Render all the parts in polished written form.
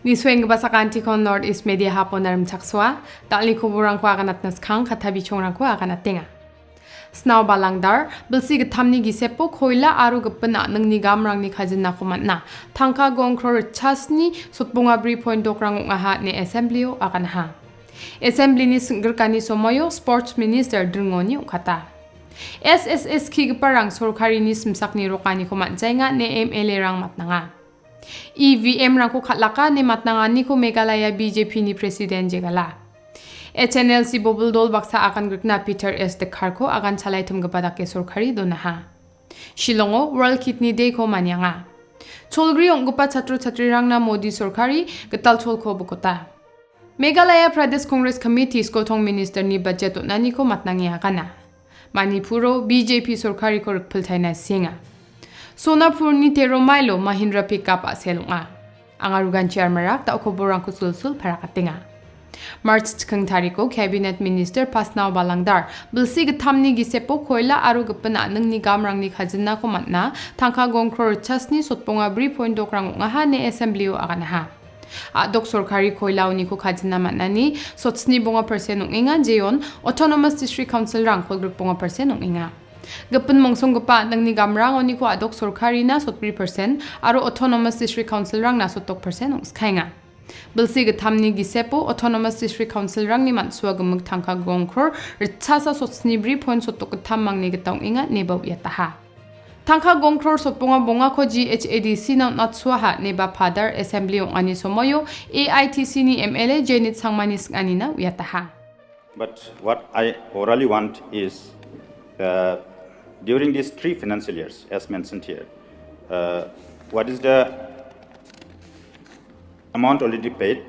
Ni sweng ba sa kanti kon northeast mediahub onarim chakswa tali kuburang ko akanat naskang katabi chongrang ko akanat tinga. Snaw balangdar bilsi githamni gisepo khoila aru gapna nangni gamrang ni khajina kumatna thangka gongkror chasni sutbunga bri point dokrang ngaha ni assemblyo akanha. Assembly ni singirkani somoyo sports minister dringoni ukata. SSS kigiparang sorkari ni simsakni rokani kumat jainga ne MLA rang matnanga. EVM rangko khatlaka ni matnangani ko Meghalaya BJP ni president jegala. HNLC Bobuldol baksa akan grikna Peter S. Dekar ko akan chalai tumgapada ke sorkari donaha. Shillongo World Kidney Day ko manyanga. Cholgri onggupa chatru chatri rangna Modi sorkari getal chol ko bukota. Meghalaya Pradesh Congress Committee skotong minister ni budget nani ko matnangi akana. Manipuro BJP sorkari ko rikpil thaina singa. Sonapur ni Tero Milo Mahindra pickup aselunga. Angarugan chairmarak ta okoborang kusulsul parakatinga. March chikang tariko cabinet minister Pasnaw Balangdar bilsi githamni gisepo khoila aru gapana nangni gamrang ni khajina ko matna thangka gongkror chasni sotponga bri point dokrang ngaha ne assemblyo akanaha. Adok sorkari khoilaw ni ko khajina matnani sotsni bonga persen inga jeon autonomous district council rang kolgruk bonga persen inga. Gapun mongsong gapa nangni gamrang oni ko adok sorkari na sotpri persen aro autonomous district council rang na sotok persen ongskainga. Bilsi githamni gisepo autonomous district council rang ni mansua gemuk thangka gongkror ritchasa sotsni bri point sotok githam mangni gitong inga nebaw yataha. Thangka gongkror sotponga bonga ko GHADC na natsua ha neba father assembly ongani somoyo AITC ni MLA Jenit Sangmani singani na yataha. But what I orally want is during these 3 financial years, as mentioned here, what is the amount already paid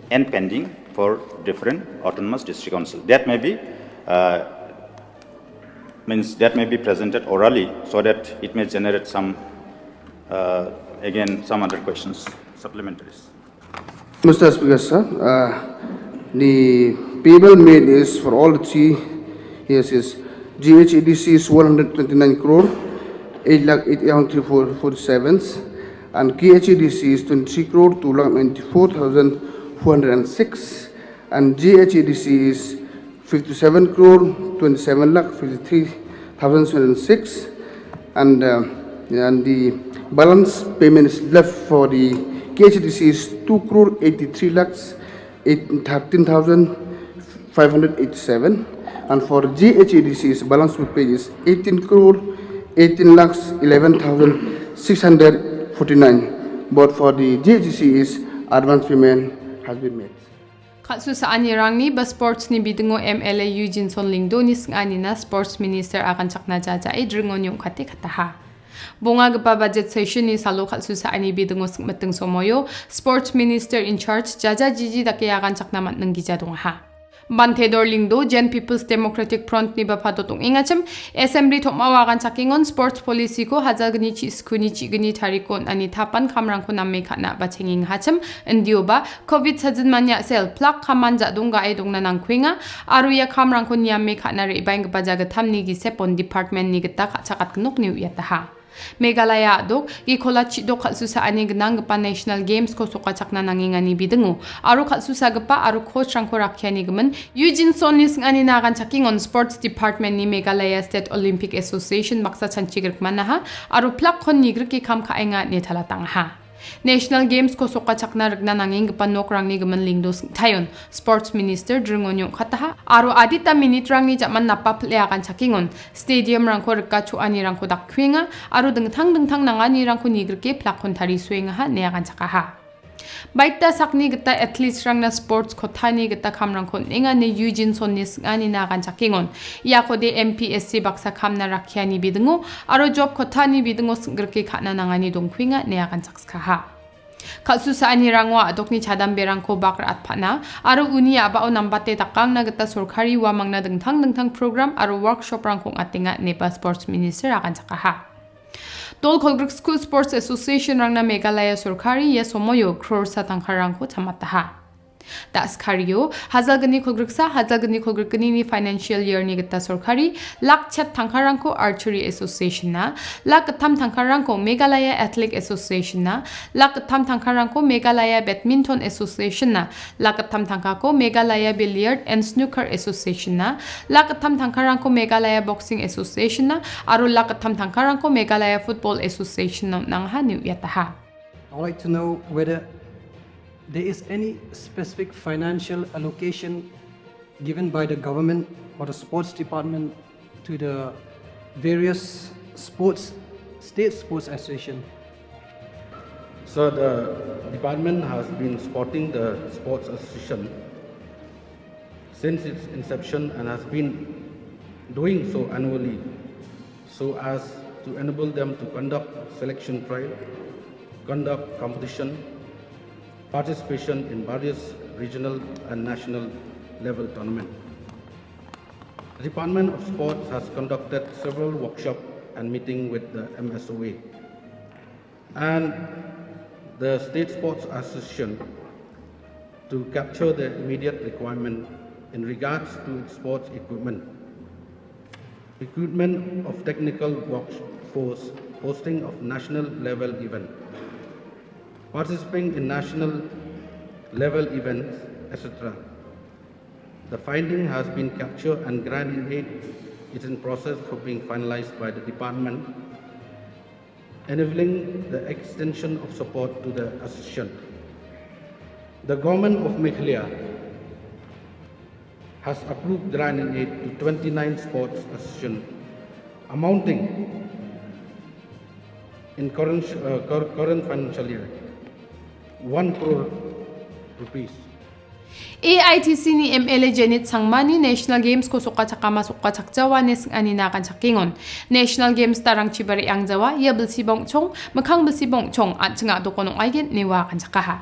and pending for different autonomous district council? That may be presented orally, so that it may generate some some other questions, supplementaries. Mr. Speaker, sir, the payable made is for all the 3 years is GHADC is 129 crore, 8,847, and KHADC is 23 crore, 2,94,406, and GHADC is 57 crore, 27,53,706, and the balance payment is left for the KHADC is 2 crore, 83 lakhs, 13,587. And for GHADC's balance with pay is 18 crore, 18 lakhs, 11,649. But for the GHADC's advance payment has been made. Khatsu sa ani rangni ba sports ni bidungo MLA Eugene Son Lingdo ni singani na sports minister akan chakna jaja e dringon yung khate khataha. Bunga gapa budget session ni salo khatsu sa ani bidungo singmateng somoyo sports minister in charge jaja jiji dake akan chakna matnang gijadong ha. Bantedor Lingdo Gen People's Democratic Front ni bapadotong ingacham assembly thokmawagan chakingon sports policy ko hajagni chi skuni chi gni tarikon ani thapan khamrang ko namme khana ba chenging hacham ndioba covid sajin manya sel plak khamanja donga ai dongna nangkhwinga aruya khamrang ko niamme khana re bang ba jaga thamni gi sepon department ni gita chakat knok ni yataha. Meghalaya dok gi khola chi dok khalsu sa ani gnang gapa national games ko soka chakna nangingani bidungu aru khalsu sa gapa aru coach rangko rakhyani gman Eugene Son ni singani nagan chaking on sports department ni Meghalaya State Olympic Association baksa chanchi grikmana ha aru plak khon nigr ki kham kha enga ne thalatang ha National Games ko soka chakna ragna nanging gapa nokrang ni gman lingdo thayon sports minister dringonyo khataha aru adita minute rang ni jaman napa phle akan chakingon stadium rangko rka chu ani rangko dakkhwinga aru dengthang nangani rangko nigrke plakhon thari suenga ha ne akan chakaha Baita sakni gita athletes rangna sports khothani gita khamrang khon enga ne Eugene Son ni singani na kan chakingon yakode MPSC baksa khamna rakhyani bidungo aro job khothani bidungo singrke khana nangani dongkhwinga ne akan chakska ha Khatsu sa ani rangwa adokni chadam berangko bakra atphana aro uni abao nambate takang na gita sorkari wa mangna dengthang program aro workshop rangkong atinga nepa sports minister akan chakaha Dol Kolgruk School Sports Association rangna Meghalaya Sorkari ya somoyo crore sa tangkarang ko chamataha. Das Kario, Hazalgani Kulgriksa, Hazalgani Kulgrikani financial year Nigata Sorkari, Lak Chat Tankaranko Archery Association na, Lak Tam Tankaranko Meghalaya Athletic Association na, Lak Tam Tankaranko Meghalaya Badminton Association na, Lak Tam Tankako Meghalaya Billiard and Snooker Association na, Lak Tam Tankaranko Meghalaya Boxing Association na, Aru Lak Tam Tankaranko Meghalaya Football Association na nang hanu yataha. I'd like to know whether there is any specific financial allocation given by the government or the sports department to the various state sports association. So the department has been supporting the sports association since its inception and has been doing so annually so as to enable them to conduct selection trial, conduct competition, participation in various regional and national level tournaments. The Department of Sports has conducted several workshops and meetings with the MSOA and the State Sports Association to capture the immediate requirement in regards to its sports equipment of technical workforce, hosting of national level event, participating in national level events, etc. The finding has been captured and grant in aid is in process for being finalized by the department, enabling the extension of support to the association. The government of Meghalaya has approved grant in aid to 29 sports associations, amounting in current financial year 1 crore rupees. AITC ni MLA Janet Sangmani National Games ko suka tsaka masuka tsakjawa nes aninakan sakingon. National Games tarang chibari ang jawa yabil sibong chong makang sibong chong at nga dokonong aigen niwa kan sakaha.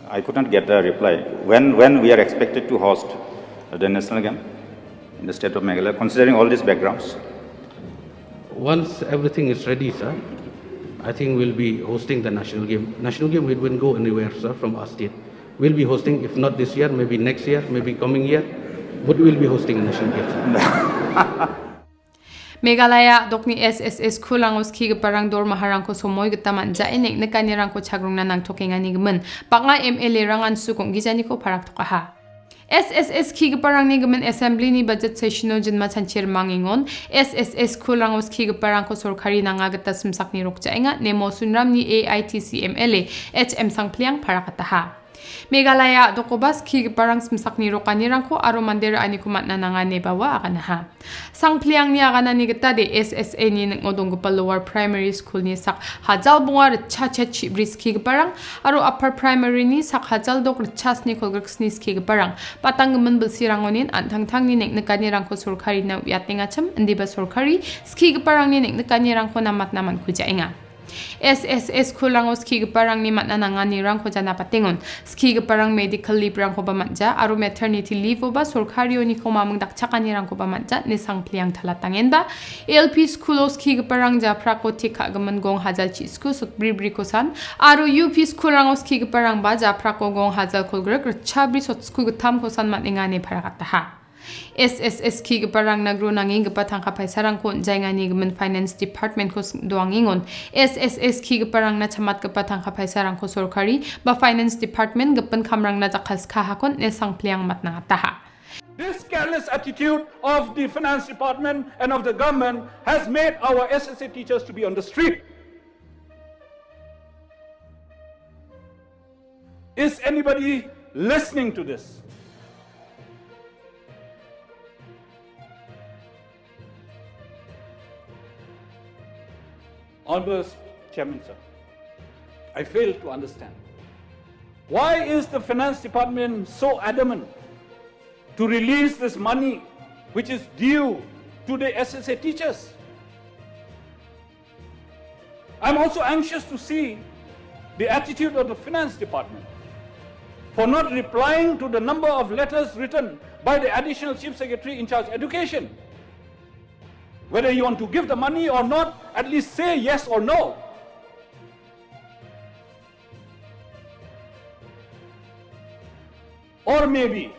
I could not get a reply. When we are expected to host the national game in the state of Meghalaya, considering all these backgrounds? Once everything is ready, sir, I think we'll be hosting the national game. National game we won't go anywhere, sir, from our state. We'll be hosting, if not this year, maybe next year, maybe coming year, but we'll be hosting a national game, sir. Meghalaya dokni SSS kulangos ki parang dor maharang ko somoy gataman ja enek na kanirang ko chagrong na nang tokenga ni gemen panga MLA rangan sukong gijani ko parak tokaha. SSS ki parang ni gemen assembly ni budget session no jinma chanchir mangingon SSS kulangos ki parang ko sorkari nanga gata simsak ni rokja enga nemo sunram ni AITC MLA HM sangpliang parakataha. Meghalaya dokobas ki parang simsak ni rokanirang ko aro mandera ani kumat na nanga nebawa akanaha. Sangpliang ni akana ni gata de SSA ni ngodong ko lower primary school ni sak hajal bunga cha chibris ki parang aro upper primary ni sak hajal dok chas ni kolgraks ni ki parang patang gemen belsirangonin antang ni nek nekanirang ko sorkari na yatenga cham ndiba sorkari ski parang ni nek nekanirang ko namat naman kujainga. SSS kulangos ki parang ni matna nangani rang ko jana patingon ski parang medical leave rang ko ba manja aro maternity leave ba sorkari ni ko mamang dakchakani rang ko ba manja ni sangpliang thalatangen ba LP schoolos ki parang ja prakotika gaman gong hajal chi school sut bribri ko san aro UP schools ki parang ba ja prako gong hajal kolgrek chabri sot school tham ko san matningani parakata ha. SSS ki parang nagro nanging gapatang kapay sarang ko jay nga ni gaman finance department ko doang ingon SSS ki parang na chamat gapatang kapay sarang ko sorkari ba finance department gapan kamrang na jakas kahakon ne sangpliang matnang taha. This careless attitude of the finance department and of the government has made our SSA teachers to be on the street. Is anybody listening to this? Honorable Chairman, sir, I fail to understand. Why is the finance department so adamant to release this money which is due to the SSA teachers? I'm also anxious to see the attitude of the finance department for not replying to the number of letters written by the additional chief secretary in charge of education. Whether you want to give the money or not, at least say yes or no. Or maybe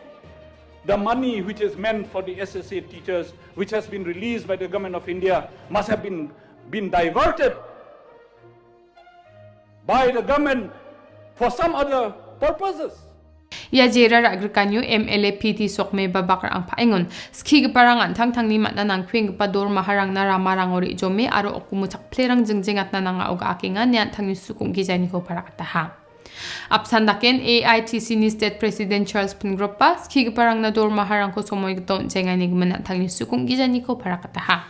the money which is meant for the SSA teachers, which has been released by the government of India, must have been diverted by the government for some other purposes. Ya jera agrikanyu MLA PT sokme babakar ang paingon ski parangan tang ni matna nang kwing pador maharang na ramarang ori jome aro okumuchak plerang jengjeng atna nang auga akinga nyan tangni sukung gijani ko parakata ha. Apsandaken AITC ni State President Charles Pingropa ski parang na dor maharang ko somoy gton jengani gmana tangni sukung gijani ko parakata ha.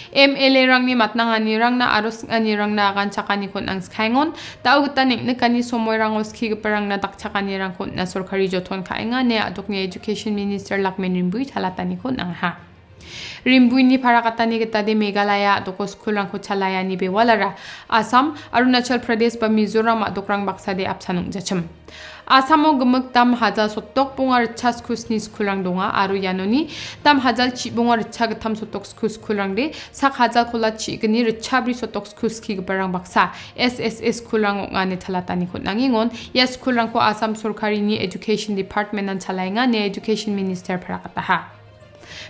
MLA rang ni matnangani rang na aros ani rang na kan chakani kon ang skaingon tao gutanik nekani somoy rang oski parang na dakchakani rang kon na sorkari joton kainga ne adok ni Education Minister Lakmen Rimbui thalatani kon ang ha. Rimbui ni parakatani kita de Meghalaya adoko school rang ko chalaya ni bewalara Assam Arunachal Pradesh ba Mizoram adok rang baksa de apsanung jacham. Asamo gemuk tam hajal sotok bungar cha skusni skulrang donga aru yanoni tam hajal chi bungar cha gatam sotok skulrang de sak hajal kola chi gni rechabri sotok skuski barang baksa SSS skulrang ngane thalatani khotnangingon ya skulrang ko Assam Sorkari ni Education Department an chalainga ne Education Minister parakata ha.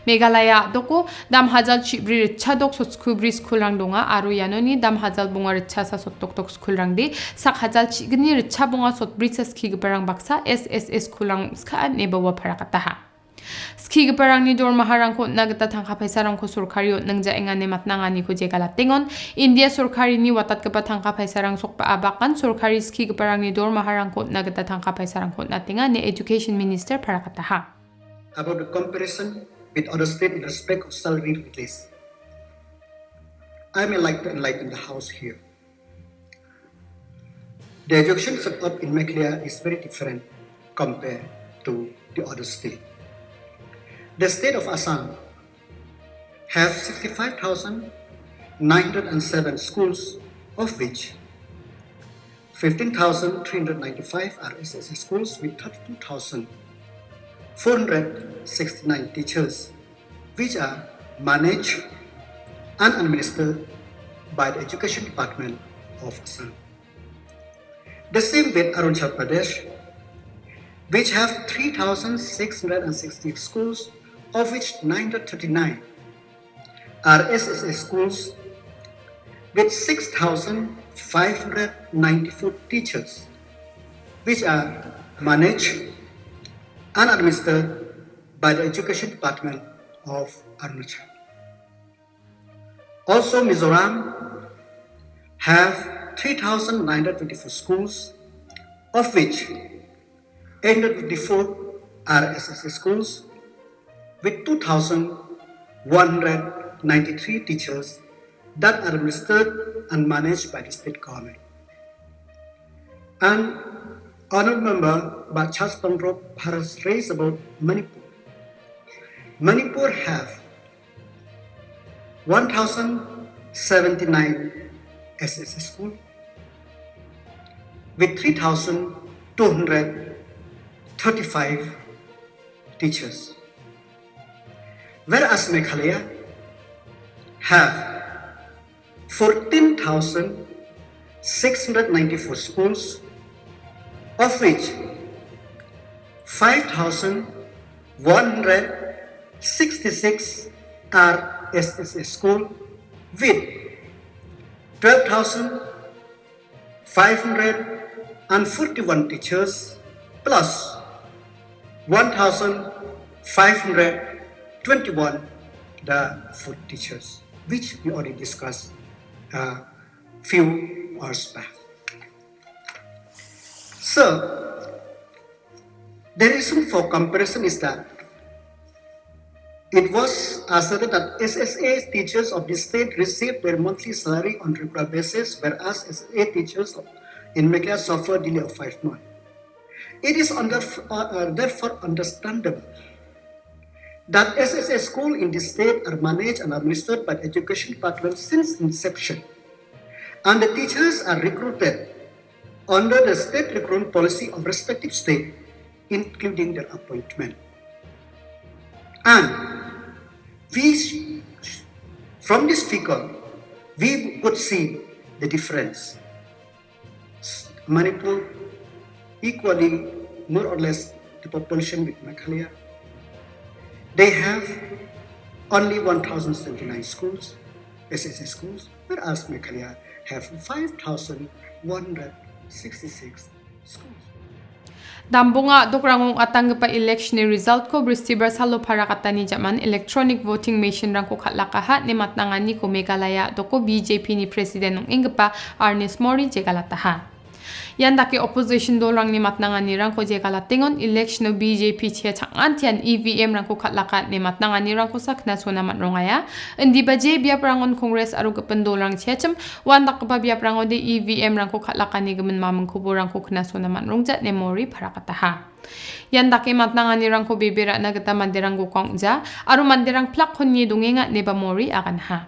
Meghalaya doko dam hajal chibri chadok sotkubri skulrang donga aru yanoni dam hajal bunga recha sa sotok tok skulrang de sak hajal chigni recha bunga sotbri sa ski barang baksa SSS skulrang ska ne bawa parakata ha. Ski barang ni dor maharang ko nagata thangkha paisarang ko sorkari nangja engane matnangani ko jegala tengon India sorkari ni watat ka thangkha paisarang sokpa abakan sorkari ski barang ni dor maharang ko nagata thangkha paisarang ko natinga ne Education Minister parakata ha. About the comparison with other states in respect of salary release. I may like to enlighten the House here. The education setup in Meghalaya is very different compared to the other states. The state of Assam has 65,907 schools, of which 15,395 are SSA schools with 32,469 teachers, which are managed and administered by the Education Department of Assam. The same with Arunachal Pradesh, which have 3,660 schools, of which 939 are SSA schools with 6,594 teachers, which are managed and administered by the Education Department of Arunachal. Also, Mizoram have 3,924 schools, of which 854 are SSA schools with 2,193 teachers that are administered and managed by the state government. And Honorable Member Charles Pangrop has raised about Manipur. Manipur have 1,079 SSA schools with 3,235 teachers. Whereas Meghalaya have 14,694 schools, of which 5,166 are SSA schools with 12,541 teachers plus 1,521 the food teachers, which we already discussed a few hours back. So, the reason for comparison is that it was asserted that SSA teachers of the state received their monthly salary on regular basis, whereas SSA teachers in Meghalaya suffer a delay of 5 months. It is therefore understandable that SSA schools in the state are managed and administered by the Education Department since inception, and the teachers are recruited under the state recruitment policy of respective state, including their appointment. And from this figure, we could see the difference. Manipur equally more or less the population with Meghalaya. They have only 1,079 schools, SSA schools, whereas Meghalaya have 5,166 schools. Dambunga dokrangong atangpa election result ko bristiber salo parakatani jaman electronic voting machine rang ko khatlakaha ni matnangani ko Meghalaya doko BJP ni president ng ingpa Ernest Mori jegalataha. Yan daki opposition dolang ni matnangani rang ko jegalatingon election of BJP che changantian EVM rang ko khatlaka ni matnangani rang ko sakna sona matrongaya indi ba je biap rangon congress aru gapen dolang chechem wan dakpa biap rangon de EVM rang ko khatlaka ni gamen mamang kubo rang ko khna sona matrongja ne Mori parakataha. Yan daki matnangani rang ko bibira na gata mandirang ko kongja aru mandirang plak khonni dongenga ne ba Mori agan ha.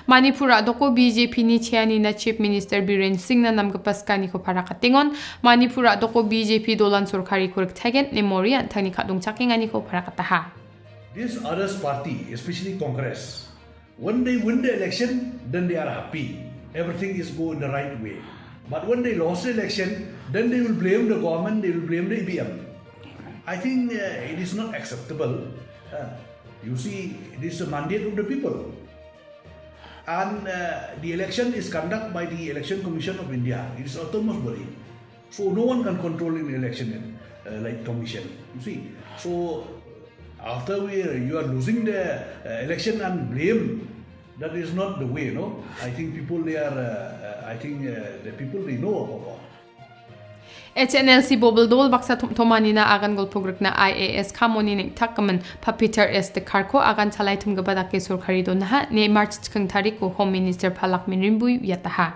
Manipura doko BJP ni chiani na Chief Minister Biren Singh na namgapaskani ko parakatingon Manipura doko BJP dolan surkari kurik tagen ni Mori antani kadung chakingani ko parakataha. This others party, especially Congress, when they win the election, then they are happy. Everything is going the right way. But when they lost the election, then they will blame the government, they will blame the EVM. I think it is not acceptable. You see, it is a mandate of the people. And the election is conducted by the Election Commission of India. It is autonomous body. So no one can control in the election like commission. You see. So after you are losing the election and blame, that is not the way, no? I think people they know about. HNLC Bobble Dol Baksa Tomani na agan gol progrek na IAS Kamoni ning Takaman pa Peter S. de Karko agan chalai tum gabada ke surkari do na ne March chikang tariko Home Minister Palak Minrimbu yataha.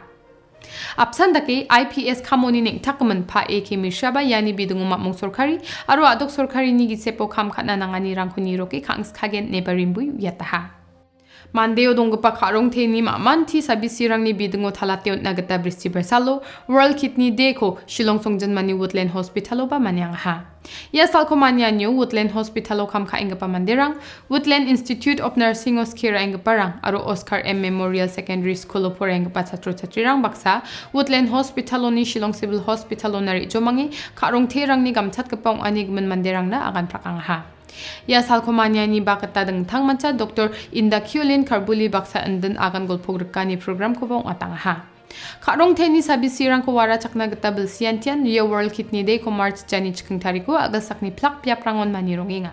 Apsan dake IPS Kamoni ning Takaman pa AK Mishaba yani bidungu mapmong surkari aro adok surkari ni gisepo kam khatna nangani rangko niroke kangs kagen ne barimbu yataha. Mandeo dongpa karong teni manti sabisirang ni bidungo talateon nagata bristiber salo World Kidney Day ko Shillong Songjan mani Woodland Hospitalo ba manyang ha. Yasal ko manyanyo Woodland Hospitalo kam ka ingapa mandirang Woodland Institute of Nursing Oskira ingapa aro Oscar M Memorial Secondary School por ingapa chatro chatrirang baksa Woodland Hospitalo ni Shillong Civil Hospitalo nari jomangi karong terang ni gamchat kapong anigman mandirang na agan prakang ha. Ya salkomanya ni bakata deng tang mancha Dr. Inda Kyulin Karbuli baksa enden agan gol progrekani program ko bong atang ha. Karong teni sabisirang ko wara chakna gata belsiantian Rio World Kidney Day ko March jani chikeng tariko agasak ni plak piap rangon manironginga.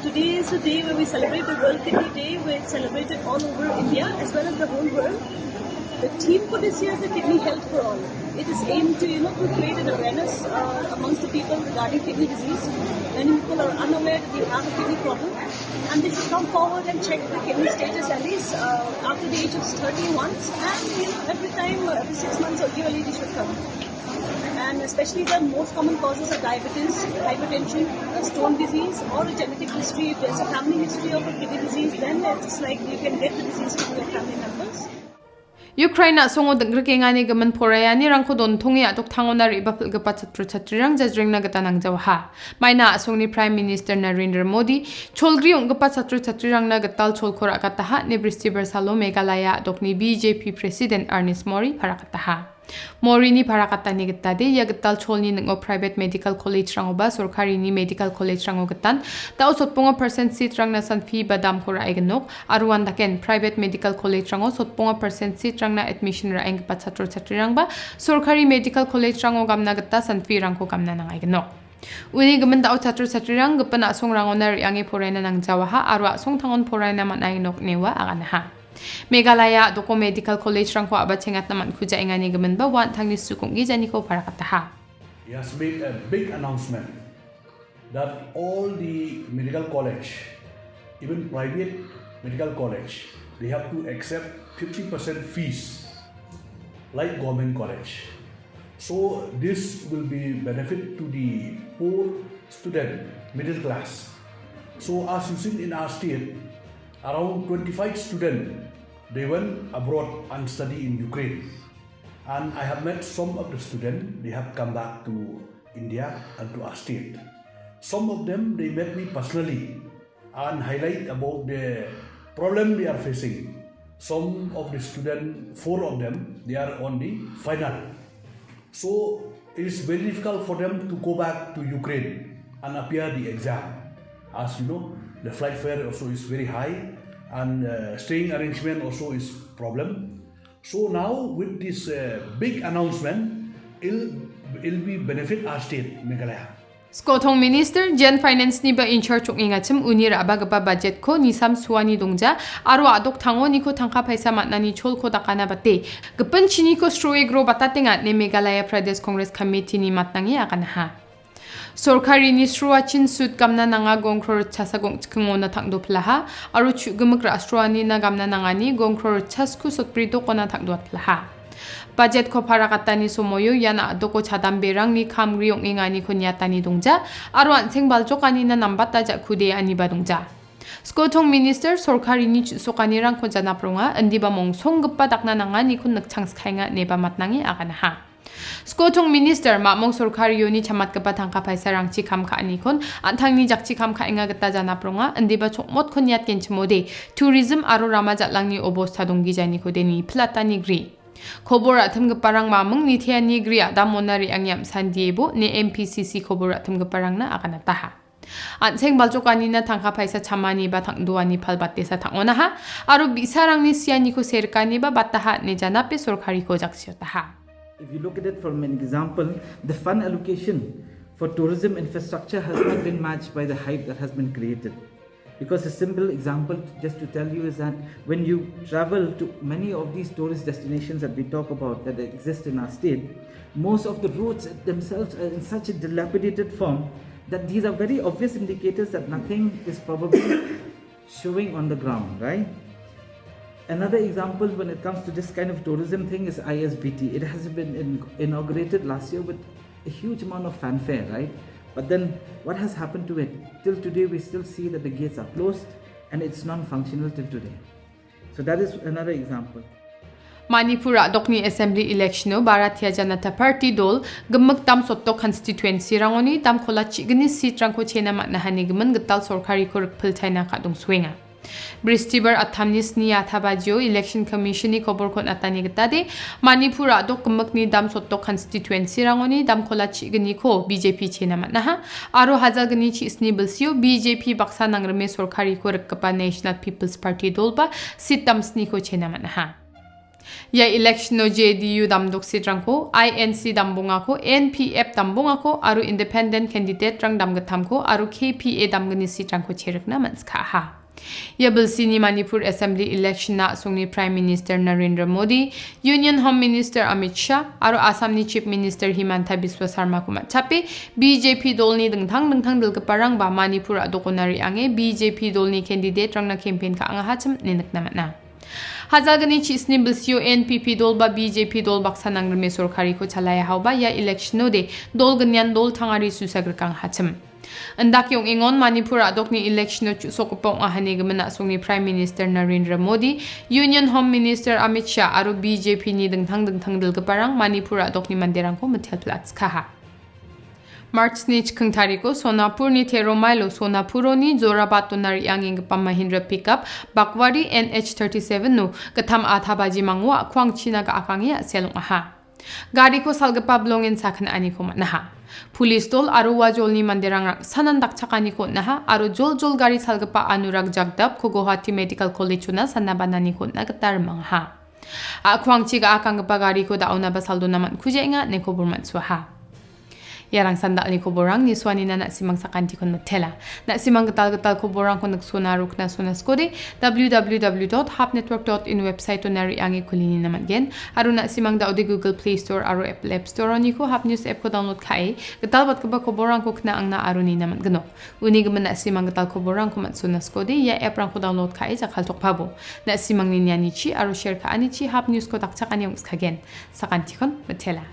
Today is a day where we celebrate the World Kidney Day. We're celebrated all over India as well as the whole world. The theme for this year is the kidney health for all. It is aimed to create an awareness amongst the people regarding kidney disease. Many people are unaware that they have a kidney problem, and they should come forward and check the kidney status at least after the age of 30 once, and every time, every 6 months or yearly they should come. And especially the most common causes are diabetes, hypertension, stone disease, or a genetic history. If there's a family history of a kidney disease, then it's like you can get the disease from your family members. Ukraine na songo denggreke ngani gaman poraya ni rangko don tongi atok thangona riba philgapa chatru chatrirang jajring na gata nangjaw ha maina asong ni Prime Minister Narendra Modi cholgri ongpa chatru chatrirang na gatal cholkhora kata ha ne bristiber salo Meghalaya dokni BJP President Ernest Mori parakata ha Mori ni parakata ni gata de ya gatal cholni ngo private medical college rango ba sorkari ni medical college rango gatan ta sotponga percent seat rang na san fee badam khora aignok arwan daken private medical college rango sotponga percent seat rang na admission ra eng pa chatro chatrirang ba sorkari medical college rango gamna gata san fee rangko gamna nang aignok uni gamen da chatro chatrirang gapana asong rango na yangi porena nang jawaha arwa song thangon porena man aignok newa agana ha Meghalaya doko medical college rangko abachengat naman kuja ingani gamen ba wan thangni sukonggi jani ko parakata ha. He has made a big announcement that all the medical college, even private medical college, they have to accept 50% fees like government college. So this will be benefit to the poor student, middle class. So as you see in our state, around 25 students, they went abroad and study in Ukraine. And I have met some of the students, they have come back to India and to our state. Some of them, they met me personally and highlight about the problem they are facing. Some of the students, 4 of them, they are on the final. So it is very difficult for them to go back to Ukraine and appear the exam. As you know, the flight fare also is very high, and staying arrangement also is problem. So now with this big announcement, it'll be benefit our state, Meghalaya. Skotong Minister Jen Finance ni ba in charge ong ingachim unira abagaba budget ko ni sam suani dongja aro adok tango ni ko tangka paisa matna ni chol ko dakana bate gepen chini ko stroe gro batatenga ne Meghalaya Pradesh Congress Committee ni matnangi akan ha Sorkari ni srua chin sut gamna nanga gongkror chasa gong chkngona thangdo plaha aro chu gumuk rastrani na gamna nangani gongkror chasku sotprido kona thangdo plaha Budget ko parakatani somoyo yana adoko chadamberang ni kamgri ong ingani kunyatani dongja aro anseng baljokani na nambata ja kude ani ba dongja Skotong Minister Sorkari ni sokanirang ko janapronga andiba mong songgpa dakna nangani kun nakchangskhainga neba matnangi agana ha Skotong Minister Mamong Sorkari yoni chamat gpa thangka paisa rangchi kamka ani kon anthangni jakchi kamka inga gata janapronga andiba chokmot kunyat kenchmode tourism aro ramajatlangi obostha donggi jani kodeni platani gri Kobora thamgaparang mamung ni thiani gria damonari angyam sandiebo ni MPCC kobora thamgaparang na akana taha Anseng baljokani na thangka paisa chamani ba thangduani phalbatte sa thangona ha aro bisarang ni siani ko serkani ba bataha ne janape sorkari ko jaksio taha If you look at it from an example, the fund allocation for tourism infrastructure has not been matched by the hype that has been created. Because a simple example just to tell you is that when you travel to many of these tourist destinations that we talk about that exist in our state, most of the roads themselves are in such a dilapidated form that these are very obvious indicators that nothing is probably showing on the ground, right? Another example when it comes to this kind of tourism thing is ISBT. It has been inaugurated last year with a huge amount of fanfare, right? But then what has happened to it? Till today we still see that the gates are closed and it's non-functional till today. So that is another example. Manipura Dokni Assembly election Bharatiya Janata Party dol gemuk tam sotto constituency rangoni tam khola chigni seat rangko chena matna hani gemen getal sorkari ko rkphil chaina kadung swinga Bristibar athamnis ni athabajio election commission ni kobor kon atani gitade Manipura dok gemuk ni dam sotto constituency rangoni dam khola chigni ko BJP chena matna ha aro hazagni chi isni bilsio BJP baksa nangrme sorkari ko rkpa National People's Party dolba seat tamsni ko chena matna ha Ya election no JDU damdok sitrangko, INC dambungako, NPF dambungako, aru independent candidate rang damgatamko, aru KPA damgani sitrangko cherekna manska ha. Ya bilsini Manipur Assembly election na sungni Prime Minister Narendra Modi, Union Home Minister Amit Shah, aru Assam ni Chief Minister Himanta Biswa Sarma kuma chape, BJP dolni dengthang dilgaparang ba Manipur adokonari ange BJP dolni candidate rang na campaign ka anga hacham nenak namatna. Hazagani chisni bilsio NPP dol ba BJP dol baksa nangrme sorkari ko chalaya hauba ya election no de dol ganyan dol thangari susagr kang hacham Andak yung ingon Manipur adokni election no sokopong ahani gamana sungni Prime Minister Narendra Modi Union Home Minister Amit Shah aru BJP ni dengthang dilgaparang Manipur adokni manderang ko mathel plats kaha March ni chkangtari ko Sonapur ni Teromailo Sonapuro ni Zorabato nari anging Mahindra pickup Bakwari NH37 no gatham athabaji mangwa kwang china ga akangi selong aha Gari ko salgapa blongin sakhan ani ko naha Police dol aru wajol ni manderang sanan dakchakani ko naha aru jol gari salgapa Anurag Jagdap ko Guwahati Medical College na sanabanani ko nagatar mangha Akwang chiga akang gari ko dauna basaldo naman kujenga ne ko burman swaha Yarang sandal ni koborang ni swani na simang sakanti kon matela. Na simang gatal koborang kon nagsunaruk na sunas ko de www.hapnetwork.in website to nari angi kulini naman gen. Aru na simang dao de Google Play Store aru Apple App Store ni ko Hap News app ko download kai. Gatal bat ba koborang ko kna ang na aru ni naman gano. Uni gaman na simang gatal koborang ko matsunas ko de ya app rang ko download kai sa kaltok pabo. Na simang ninya ni chi aru share ka ani chi Hap News ko takchak ani yung skagen. Sakanti kon matela.